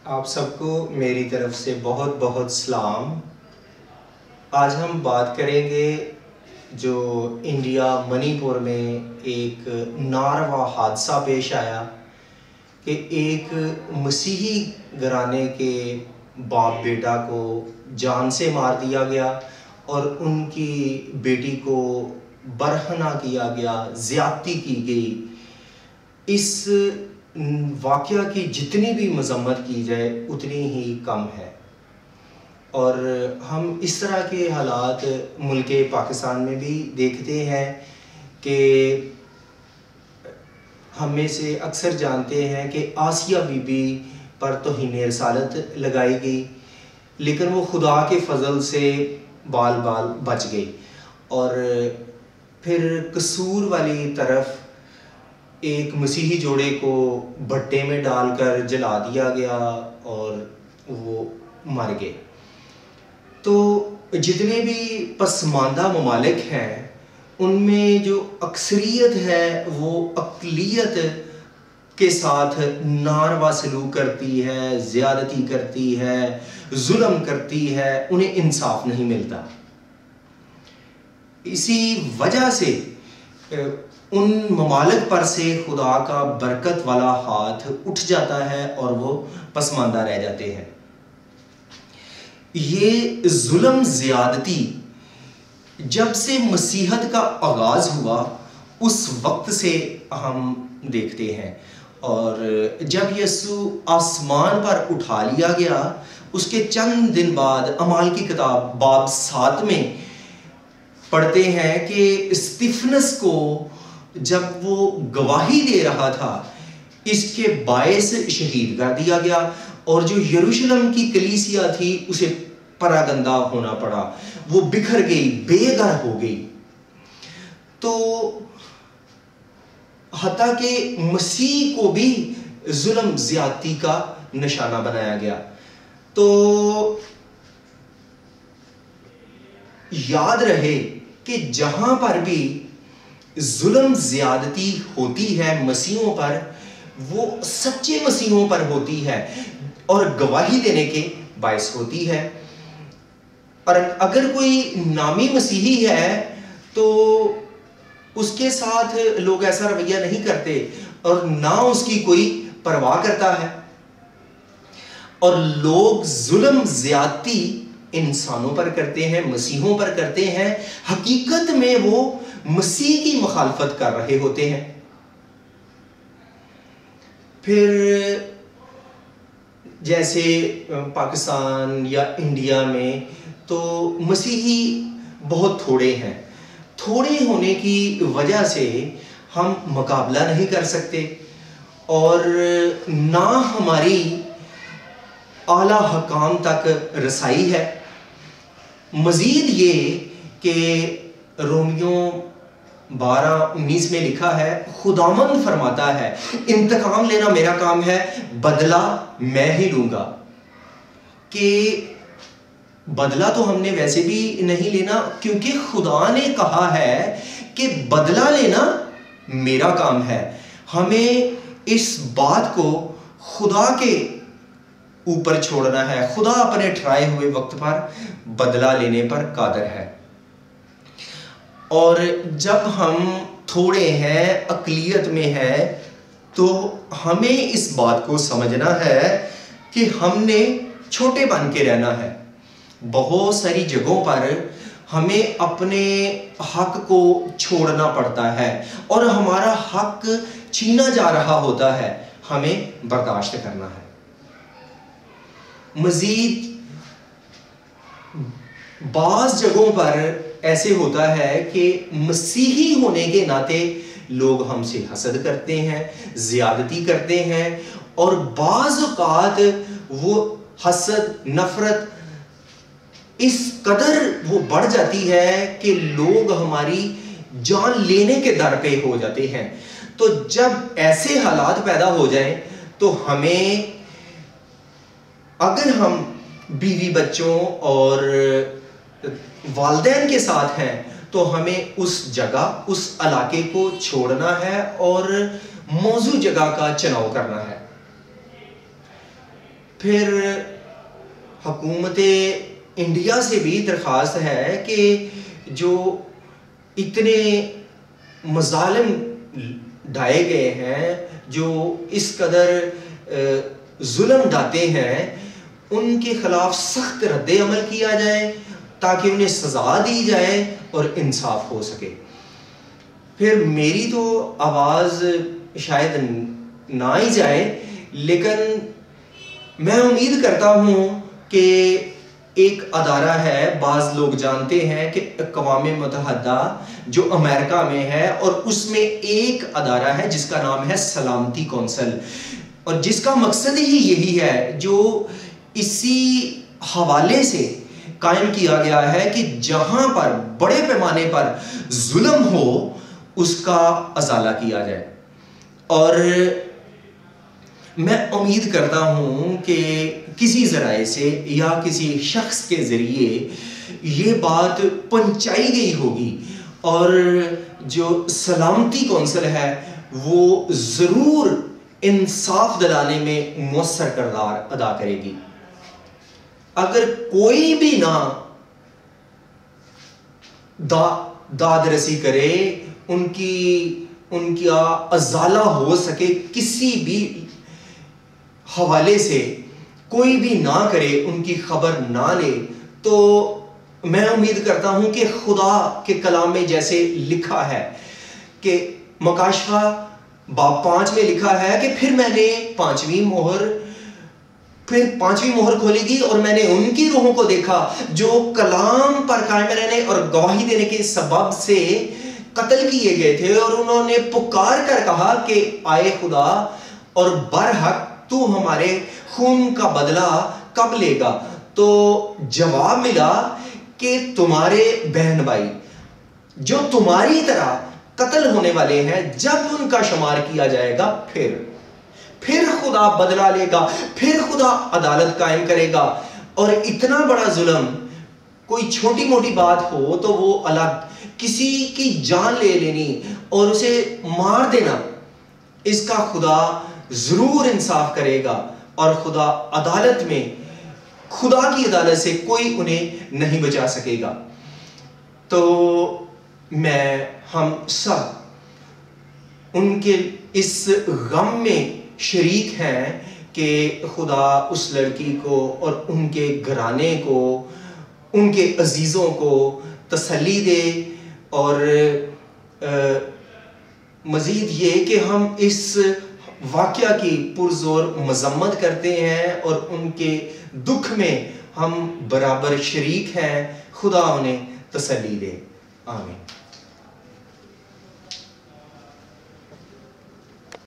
आप सबको मेरी तरफ से बहुत बहुत सलाम। आज हम बात करेंगे जो इंडिया मणिपुर में एक नारवा हादसा पेश आया कि एक मसीही घराने के बाप बेटा को जान से मार दिया गया और उनकी बेटी को बरहना किया गया, ज़्यादती की गई। इस वाक़या की जितनी भी मज़म्मत की जाए उतनी ही कम है। और हम इस तरह के हालात मुल्क पाकिस्तान में भी देखते हैं कि हम में से अक्सर जानते हैं कि आसिया बीबी पर तौहीन रसालत लगाई गई, लेकिन वो खुदा के फजल से बाल बाल बच गई। और फिर कसूर वाली तरफ एक मसीही जोड़े को भट्टे में डालकर जला दिया गया और वो मर गए। तो जितने भी पसमानदा ममालिक हैं उनमें जो अक्सरियत है वो अक़लियत के साथ नारवा सलूक करती है, ज़्यादती करती है, जुल्म करती है, उन्हें इंसाफ नहीं मिलता। इसी वजह से उन ममालिक पर से खुदा का बरकत वाला हाथ उठ जाता है और वो पसमानदा रह जाते हैं। ये जुल्म ज़्यादती जब से मसीहत का आगाज़ हुआ उस वक्त से हम देखते हैं। और जब यीशु आसमान पर उठा लिया गया उसके चंद दिन बाद अमाल की किताब बाब 7 में पढ़ते हैं कि स्तिफनस को जब वो गवाही दे रहा था इसके बायस शहीद कर दिया गया और जो यरूशलेम की कलीसिया थी उसे परागंदा होना पड़ा, वो बिखर गई, बेघर हो गई। तो हत्ता के मसीह को भी जुल्म ज़्यादती का निशाना बनाया गया। तो याद रहे कि जहां पर भी जुल्म ज़्यादती होती है मसीहों पर, वो सच्चे मसीहों पर होती है और गवाही देने के बायस होती है। और अगर कोई नामी मसीही है तो उसके साथ लोग ऐसा रवैया नहीं करते और ना उसकी कोई परवाह करता है। और लोग जुल्म ज़्यादती इंसानों पर करते हैं, मसीहों पर करते हैं, हकीकत में वो मसीह की मुखालफत कर रहे होते हैं। फिर जैसे पाकिस्तान या इंडिया में तो मसीही बहुत थोड़े हैं। थोड़े होने की वजह से हम मुकाबला नहीं कर सकते और ना हमारी आला हकाम तक रसाई है। मज़ीद ये कि रोमियो 12:19 में लिखा है, खुदावंद फरमाता है इंतकाम लेना मेरा काम है, बदला मैं ही लूंगा। कि बदला तो हमने वैसे भी नहीं लेना क्योंकि खुदा ने कहा है कि बदला लेना मेरा काम है। हमें इस बात को खुदा के ऊपर छोड़ना है। खुदा अपने ठहराए हुए वक्त पर बदला लेने पर कादिर है। और जब हम थोड़े हैं, अक़लियत में हैं, तो हमें इस बात को समझना है कि हमने छोटे बन के रहना है। बहुत सारी जगहों पर हमें अपने हक को छोड़ना पड़ता है और हमारा हक छीना जा रहा होता है, हमें बर्दाश्त करना है। मज़ीद बाज़ जगहों पर ऐसे होता है कि मसीही होने के नाते लोग हमसे हसद करते हैं, ज़्यादती करते हैं और बाज़ औक़ात वो हसद, नफ़रत इस कदर वो बढ़ जाती है कि लोग हमारी जान लेने के दर पे हो जाते हैं। तो जब ऐसे हालात पैदा हो जाएं तो हमें, अगर हम बीवी बच्चों और वालिदैन के साथ हैं तो हमें उस जगह, उस इलाके को छोड़ना है और मौजू जगह का चुनाव करना है। फिर हुकूमत इंडिया से भी दरख्वास्त है कि जो इतने मजालिम ढाए गए हैं, जो इस कदर जुल्म ढाते हैं, उनके खिलाफ सख्त रद्द अमल किया जाए ताकि उन्हें सज़ा दी जाए और इंसाफ हो सके। फिर मेरी तो आवाज़ शायद ना ही जाए, लेकिन मैं उम्मीद करता हूँ कि एक अदारा है, बाज़ लोग जानते हैं कि अक़वाम मुत्तहिदा जो अमेरिका में है, और उसमें एक अदारा है जिसका नाम है सलामती कौंसिल, और जिसका मकसद ही यही है, जो इसी हवाले से कायम किया गया है कि जहां पर बड़े पैमाने पर जुल्म हो उसका अजाला किया जाए। और मैं उम्मीद करता हूं कि किसी ज़राए से या किसी शख्स के ज़रिए ये बात पहुंचाई गई होगी, और जो सलामती कौंसिल है वो ज़रूर इंसाफ दिलाने में मुअस्सर किरदार अदा करेगी। अगर कोई भी ना दाद रसी करे, उनका अजाला हो सके, किसी भी हवाले से कोई भी ना करे, उनकी खबर ना ले, तो मैं उम्मीद करता हूं कि खुदा के कलाम में जैसे लिखा है कि मकाशफा बाब 5 में लिखा है कि फिर मैंने पांचवी मोहर खोलेगी और मैंने उनकी रूहों को देखा जो कलाम पर कायम रहने और गवाही देने के सबब से कत्ल किए गए थे, और उन्होंने पुकार कर कहा कि आए खुदा, और बरहक तू हमारे खून का बदला कब लेगा। तो जवाब मिला कि तुम्हारे बहन भाई जो तुम्हारी तरह कत्ल होने वाले हैं, जब उनका शुमार किया जाएगा फिर खुदा बदला लेगा, फिर खुदा अदालत कायम करेगा। और इतना बड़ा जुल्म, कोई छोटी मोटी बात हो तो वो अलग, किसी की जान ले लेनी और उसे मार देना, इसका खुदा जरूर इंसाफ करेगा, और खुदा अदालत में, खुदा की अदालत से कोई उन्हें नहीं बचा सकेगा। तो हम सब उनके इस गम में शरीक हैं कि खुदा उस लड़की को और उनके घराने को, उनके अजीज़ों को तसल्ली दे। और मज़ीद ये कि हम इस वाक़या की पुरज़ोर मज़म्मत करते हैं और उनके दुख में हम बराबर शरीक हैं। खुदा उन्हें तसल्ली दे। आमीन।